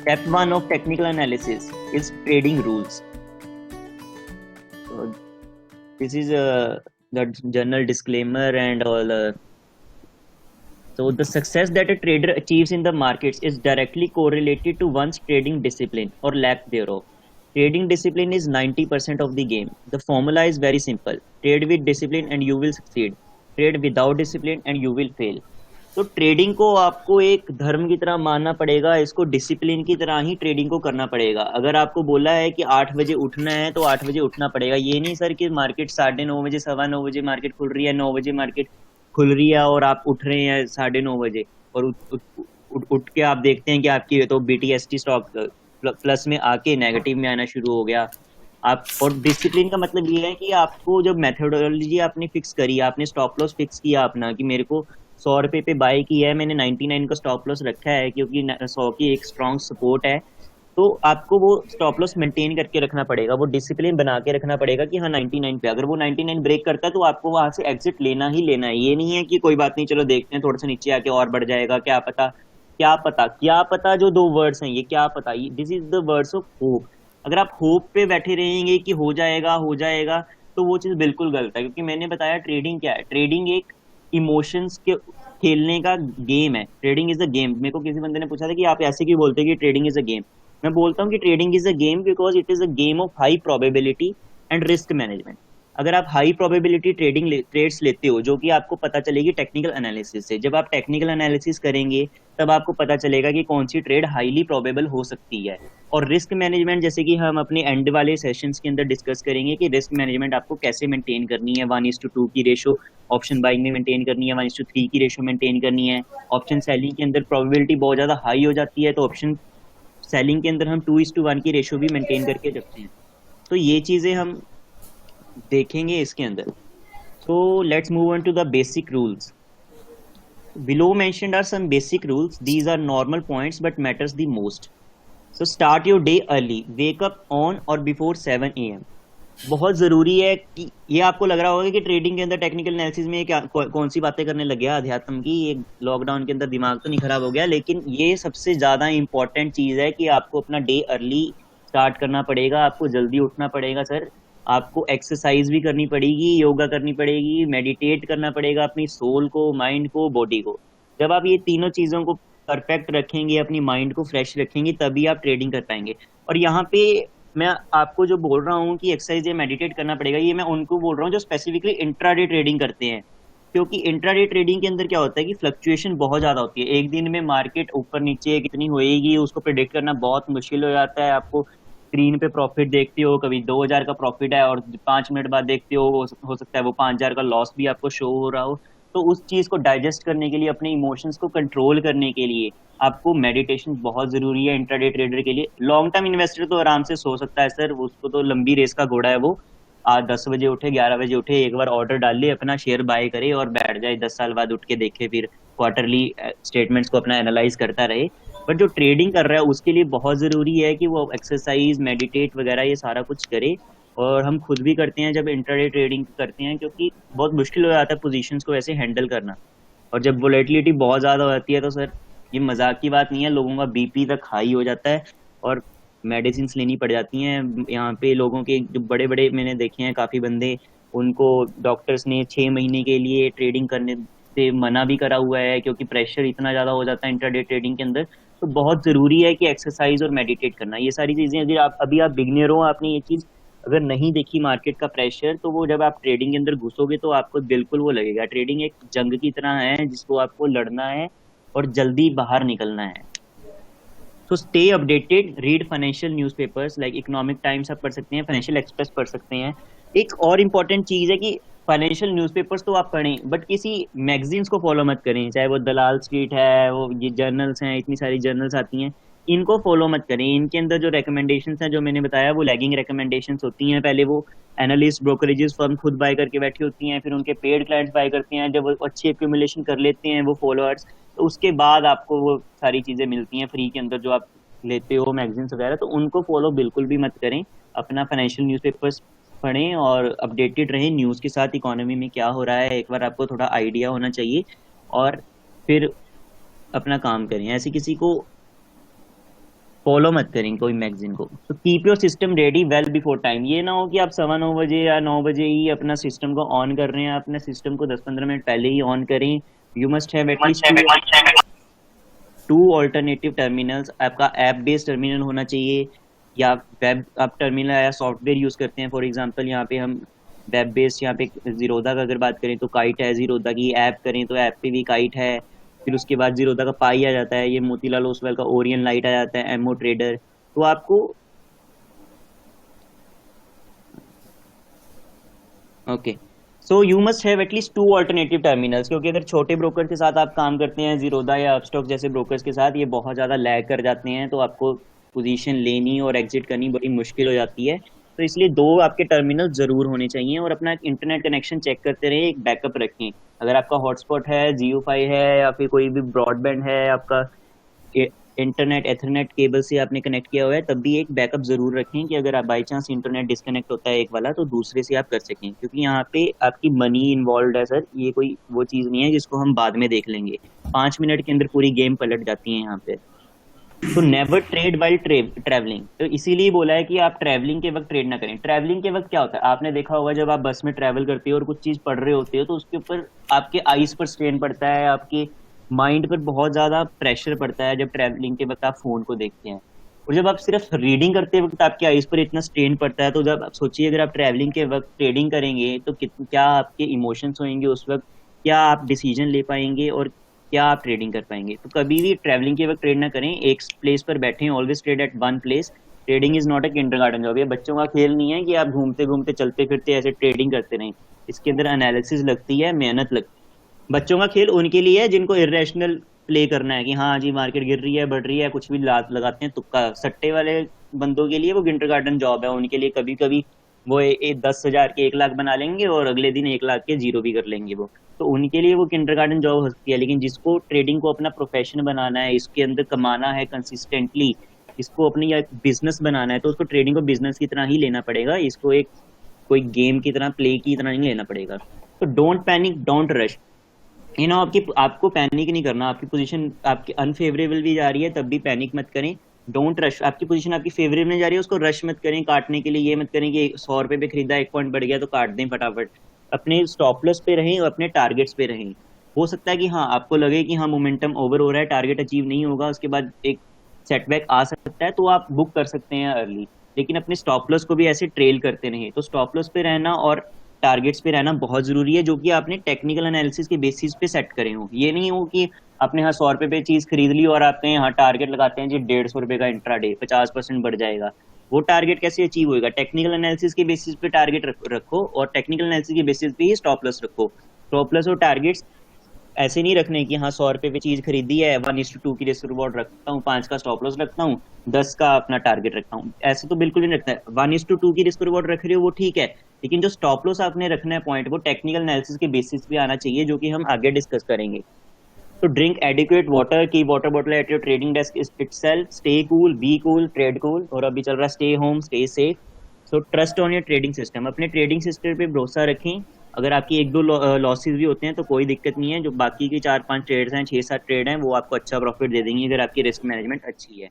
Step one of technical analysis is trading rules. So this is the general disclaimer and all. So the success that a trader achieves in the markets is directly correlated to one's trading discipline or lack thereof. Trading discipline is 90% of the game. The formula is very simple. Trade with discipline and you will succeed. Trade without discipline and you will fail. तो trading को आपको एक धर्म की तरह मानना पड़ेगा, इसको डिसिप्लिन की तरह ही ट्रेडिंग को करना पड़ेगा। अगर आपको बोला है कि 8 बजे उठना है तो 8 बजे उठना पड़ेगा। ये नहीं सर कि मार्केट 9:30 बजे, 9:15 बजे मार्केट खुल रही है, 9 बजे मार्केट खुल रही है और आप उठ रहे हैं 9:30 बजे और उठ के आप देखते हैं कि आपकी तो BTST स्टॉक प्लस में आके नेगेटिव में आना शुरू हो गया। आप और डिसिप्लिन का मतलब ये है कि आपको जब मेथोडोलॉजी आपने फिक्स करी, आपने स्टॉप लॉस फिक्स किया अपना कि मेरे को 100 रुपए पे बाय किया है, मैंने 99 का स्टॉप लॉस रखा है क्योंकि 100 की एक स्ट्रॉन्ग सपोर्ट है, तो आपको वो स्टॉप लॉस मेंटेन करके रखना पड़ेगा, वो डिसिप्लिन बना के रखना पड़ेगा कि हाँ 99 पे अगर वो 99 ब्रेक करता है तो आपको वहां से एग्जिट लेना ही लेना है। ये नहीं है कि कोई बात नहीं चलो देखते हैं थोड़ा सा नीचे आके और बढ़ जाएगा, क्या पता क्या पता क्या पता। जो दो वर्ड्स हैं ये क्या पता, this is the words of hope. अगर आप होप पे बैठे रहेंगे कि हो जाएगा तो वो चीज बिल्कुल गलत है, क्योंकि मैंने बताया ट्रेडिंग क्या है। ट्रेडिंग एक इमोशंस के खेलने का गेम है। Trading is a game. मेरे को किसी बंदे ने पूछा था कि आप ऐसे क्यों बोलते हैं कि ट्रेडिंग इज अ गेम। मैं बोलता हूँ कि trading is a game because it is a game of high probability and risk management. अगर आप हाई प्रोबेबिलिटी ट्रेड्स लेते हो, जो कि आपको पता चलेगी टेक्निकल एनालिसिस से, जब आप टेक्निकल एनालिसिस करेंगे तब आपको पता चलेगा कि कौन सी ट्रेड हाईली प्रोबेबल हो सकती है। और रिस्क मैनेजमेंट जैसे कि हम अपने एंड वाले सेशंस के अंदर डिस्कस करेंगे कि रिस्क मैनेजमेंट आपको कैसे मेंटेन करनी है। 1:2 की रेशो ऑप्शन बाइंग में मेंटेन करनी है, 1:3 की रेशो मेंटेन करनी है। ऑप्शन सेलिंग के अंदर प्रोबेबिलिटी बहुत ज्यादा हाई हो जाती है तो ऑप्शन सेलिंग के अंदर हम 2:1 की रेशो भी मेंटेन करके रखते हैं। तो ये चीजें हम देखेंगे इसके अंदर। So let's move on to the basic rules. Below mentioned are some basic rules. These are normal points but matters the most. So start your day early. Wake up on or before 7 a.m. बहुत जरूरी है कि ये आपको लग रहा होगा कि ट्रेडिंग के अंदर टेक्निकल एनालिसिस में क्या कौन सी बातें करने लग गया अध्यात्म की, ये लॉकडाउन के अंदर दिमाग तो नहीं खराब हो गया, लेकिन ये सबसे ज्यादा इंपॉर्टेंट चीज है कि आपको अपना डे अर्ली स्टार्ट करना पड़ेगा। आपको जल्दी उठना पड़ेगा सर। आपको एक्सरसाइज भी करनी पड़ेगी, योगा करनी पड़ेगी, मेडिटेट करना पड़ेगा अपनी सोल को, माइंड को, बॉडी को। जब आप ये तीनों चीजों को परफेक्ट रखेंगे, अपनी माइंड को फ्रेश रखेंगे, तभी आप ट्रेडिंग कर पाएंगे। और यहाँ पे मैं आपको जो बोल रहा हूँ कि एक्सरसाइज या मेडिटेट करना पड़ेगा, ये मैं उनको बोल रहा हूँ जो स्पेसिफिकली इंट्राडे ट्रेडिंग करते हैं। क्योंकि इंट्राडे ट्रेडिंग के अंदर क्या होता है कि फ्लक्चुएशन बहुत ज्यादा होती है। एक दिन में मार्केट ऊपर नीचे कितनी होएगी उसको प्रिडिक्ट करना बहुत मुश्किल हो जाता है। आपको स्क्रीन पे प्रॉफिट देखते हो, कभी 2,000 का प्रॉफिट है और 5 मिनट बाद देखते हो सकता है वो 5,000 का लॉस भी आपको शो हो रहा हो। तो उस चीज को डाइजेस्ट करने के लिए, अपने इमोशंस को कंट्रोल करने के लिए आपको मेडिटेशन बहुत जरूरी है इंट्राडे ट्रेडर के लिए। लॉन्ग टर्म इन्वेस्टर तो आराम से सो सकता है सर, उसको तो लंबी रेस का घोड़ा है वो। आज 10 बजे उठे, 11 बजे उठे, एक बार ऑर्डर डाल ले, अपना शेयर बाय करे और बैठ जाए, 10 साल बाद उठ के देखे, फिर क्वार्टरली स्टेटमेंट्स को अपना एनालाइज करता रहे। बट जो ट्रेडिंग कर रहा है उसके लिए बहुत जरूरी है कि वो एक्सरसाइज, मेडिटेट वगैरह ये सारा कुछ करे। और हम खुद भी करते हैं जब इंट्राडे ट्रेडिंग करते हैं, क्योंकि बहुत मुश्किल हो जाता है पोजीशंस को ऐसे हैंडल करना। और जब वोलेटिलिटी बहुत ज्यादा हो जाती है तो सर ये मजाक की बात नहीं है, लोगों का बीपी तक हाई हो जाता है और मेडिसिन लेनी पड़ जाती हैं। यहाँ पे लोगों के जो बड़े बड़े मैंने देखे हैं काफी बंदे, उनको डॉक्टर्स ने 6 महीने के लिए ट्रेडिंग करने से मना भी करा हुआ है, क्योंकि प्रेशर इतना ज्यादा हो जाता है इंट्राडे ट्रेडिंग के अंदर। तो बहुत जरूरी है कि एक्सरसाइज और मेडिटेट करना, ये सारी चीजें अगर आप अभी आप बिगनर हो, आपने ये चीज अगर नहीं देखी मार्केट का प्रेशर, तो वो जब आप ट्रेडिंग के अंदर घुसोगे तो आपको बिल्कुल वो लगेगा। ट्रेडिंग एक जंग की तरह है जिसको आपको लड़ना है और जल्दी बाहर निकलना है। तो stay updated, read financial newspapers like economic times आप पढ़ सकते हैं, फाइनेंशियल एक्सप्रेस पढ़ सकते हैं। एक और इम्पॉर्टेंट चीज है कि फाइनेंशियल न्यूज़पेपर्स तो आप पढ़ें बट किसी मैगजीन्स को फॉलो मत करें, चाहे वो दलाल स्ट्रीट है, वो ये जर्नल्स हैं, इतनी सारी जर्नल्स आती हैं, इनको फॉलो मत करें। इनके अंदर जो रिकमेंडेशंस हैं जो मैंने बताया वो लैगिंग रिकमेंडेशंस होती हैं। पहले वो एनालिस्ट ब्रोकरेजेस फर्म खुद बाय करके बैठी होती हैं, फिर उनके पेड क्लाइंट्स बाय करते हैं। जब वो अच्छी एक्यूमुलेशन कर लेते हैं वो फॉलोअर्स, तो उसके बाद आपको वो सारी चीजें मिलती हैं फ्री के अंदर जो आप लेते हो मैगजीन्स वगैरह। तो उनको फॉलो बिल्कुल भी मत करें। अपना फाइनेंशियल न्यूज़पेपर्स पढ़ें और अपडेटेड रहें न्यूज़ के साथ, इकोनॉमी में क्या हो रहा है एक बार आपको थोड़ा आइडिया होना चाहिए, और फिर अपना काम करें। ऐसे किसी को फॉलो मत करें कोई मैगजीन को। तो keep your system ready well before time. ये ना हो कि आप 9:15 बजे या 9 बजे ही अपना सिस्टम को ऑन कर रहे हैं, अपने सिस्टम को 10-15 मिनट पहले ही ऑन करें। You must have at least two alternative terminals. आपका ऐप बेस्ड टर्मिनल होना चाहिए, या वेब आप टर्मिनल या सॉफ्टवेयर यूज करते हैं। फॉर एग्जांपल यहाँ पे हम वेब बेस्ड, यहाँ पे जीरोदा का अगर बात करें तो काइट है, जीरोदा की ऐप करें तो ऐप पे भी काइट है। फिर उसके बाद जीरोदा का पाई आ जाता है, ये मोतीलाल ओसवाल का ओरियन लाइट आ जाता है, एमओ ट्रेडर। तो आपको okay, so you must have at least two alternative terminals, क्योंकि अगर छोटे ब्रोकर के साथ आप काम करते हैं, जीरोदा या अपस्टॉक जैसे ब्रोकर्स के साथ, ये बहुत ज़्यादा लैग कर जाते हैं, तो आपको पोजीशन लेनी और एग्जिट करनी बड़ी मुश्किल हो जाती है। तो इसलिए दो आपके टर्मिनल जरूर होने चाहिए, और अपना इंटरनेट कनेक्शन चेक करते रहें, एक बैकअप रखें। अगर आपका हॉटस्पॉट है, जियो फाई है, या फिर कोई भी ब्रॉडबैंड है आपका, इंटरनेट एथरनेट केबल से आपने कनेक्ट किया हुआ है, तब भी एक बैकअप जरूर रखें कि अगर आप बाई चांस इंटरनेट डिस्कनेक्ट होता है एक वाला, तो दूसरे से आप कर सकें, क्योंकि यहाँ पे आपकी मनी इन्वॉल्व है सर। ये कोई वो चीज़ नहीं है जिसको हम बाद में देख लेंगे, 5 मिनट के अंदर पूरी गेम पलट जाती है यहाँ पे। तो नेवर ट्रेड वाइल ट्रैवलिंग। तो इसीलिए बोला है कि आप ट्रैवलिंग के वक्त ट्रेड ना करें। ट्रैवलिंग के वक्त क्या होता है, आपने देखा होगा जब आप बस में ट्रैवल करते हो और कुछ चीज पढ़ रहे होते हो, तो उसके ऊपर आपके आईज पर स्ट्रेन पड़ता है, आपके माइंड पर बहुत ज्यादा प्रेशर पड़ता है जब ट्रैवलिंग के वक्त आप फोन को देखते हैं। और जब आप सिर्फ रीडिंग करते वक्त आपके आईज पर इतना स्ट्रेन पड़ता है, तो जब आप सोचिए अगर आप ट्रैवलिंग के वक्त ट्रेडिंग करेंगे तो क्या आपके इमोशंस होंगे उस वक्त, क्या आप डिसीजन ले पाएंगे, और क्या आप ट्रेडिंग कर पाएंगे। तो कभी भी ट्रैवलिंग के वक्त ट्रेड ना करें, एक प्लेस पर बैठे, always trade at one place. Trading is not a kindergarten job. ये बच्चों का खेल नहीं है कि आप घूमते घूमते चलते फिरते ऐसे ट्रेडिंग करते रहें। इसके अंदर एनालिसिस लगती है, मेहनत लगती है। बच्चों का खेल उनके लिए है जिनको इरेशनल प्ले करना है कि हाँ जी मार्केट गिर रही है, बढ़ रही है, कुछ भी लात लगाते हैं तुक्का। सट्टे वाले बंदों के लिए वो किंडरगार्टन जॉब है, उनके लिए कभी कभी वो 10,000 के 1 लाख बना लेंगे और अगले दिन 1 लाख के जीरो भी कर लेंगे वो। तो उनके लिए वो किंडरगार्टन जॉब हो सकती है। लेकिन जिसको ट्रेडिंग को अपना प्रोफेशन बनाना है, इसके अंदर कमाना है कंसिस्टेंटली, इसको अपनी या बिजनेस बनाना है, तो उसको ट्रेडिंग को बिजनेस की तरह ही लेना पड़ेगा। इसको एक कोई गेम की तरह, प्ले की तरह नहीं लेना पड़ेगा। तो डोंट पैनिक, डोंट रश। आपको पैनिक नहीं करना। आपकी पोजीशन आपकी अनफेवरेबल भी जा रही है तब भी पैनिक मत करें। Don't rush. आपकी पोजीशन आपकी फेवरेबल में जा रही है, उसको रश मत करें काटने के लिए। ये मत करें कि 100 रुपए पे खरीदा, 1 पॉइंट बढ़ गया तो काट दें फटाफट। अपने स्टॉप लॉस पे रहें और अपने टारगेट्स पे रहें। हो सकता है कि हाँ आपको लगे कि हाँ मोमेंटम ओवर हो रहा है, टारगेट अचीव नहीं होगा, उसके बाद एक सेटबैक आ सकता है, तो आप बुक कर सकते हैं अर्ली। लेकिन अपने स्टॉप लॉस को भी ऐसे ट्रेल करते रहें। तो स्टॉप लॉस पे रहना और टारगेट्स पे रहना बहुत जरूरी है, जो कि आपने टेक्निकल एनालिसिस के बेसिस पे सेट करे हो। ये नहीं हो कि आपने यहाँ 100 रुपए पे चीज खरीद ली और आपने यहाँ टारगेट लगाते हैं जी 150 रुपए का इंट्राडे 50% बढ़ जाएगा। वो टारगेट कैसे अचीव होगा? टेक्निकल एनालिसिस के बेसिस पे टारगेट रखो, और टेक्निकल एनालिसिस के बेसिस पे ही स्टॉप लॉस रखो। स्टॉप लॉस और टारगेट्स ऐसे नहीं रखने की हाँ 100 रुपए पे चीज खरीदी है 1:2 की रिस्क रिवॉर्ड रखता हूँ, 5 का स्टॉप लॉस रखता हूँ, 10 का अपना टारगेट रखता हूँ। ऐसे तो बिल्कुल नहीं रखता है। 1:2 की रिस्क रिवॉर्ड रख रहे हो वो ठीक है, लेकिन जो स्टॉप लॉस आपने रखना है पॉइंट, वो टेक्निकल एनालिसिस के बेसिस पे आना चाहिए, जो कि हम आगे डिस्कस करेंगे। तो ड्रिंक एडिक्वेट वाटर, की water bottle at your trading desk itself. Stay cool, be cool, trade cool. और अभी चल रहा है stay home, stay safe. So trust on your trading system. अपने ट्रेडिंग सिस्टम पे भरोसा रखें। अगर आपकी 1-2 लॉसेस भी होते हैं तो कोई दिक्कत नहीं है, जो बाकी की 4-5 ट्रेड्स हैं, 6-7 ट्रेड हैं, वो आपको अच्छा प्रॉफिट दे देंगे अगर आपकी रिस्क मैनेजमेंट अच्छी है।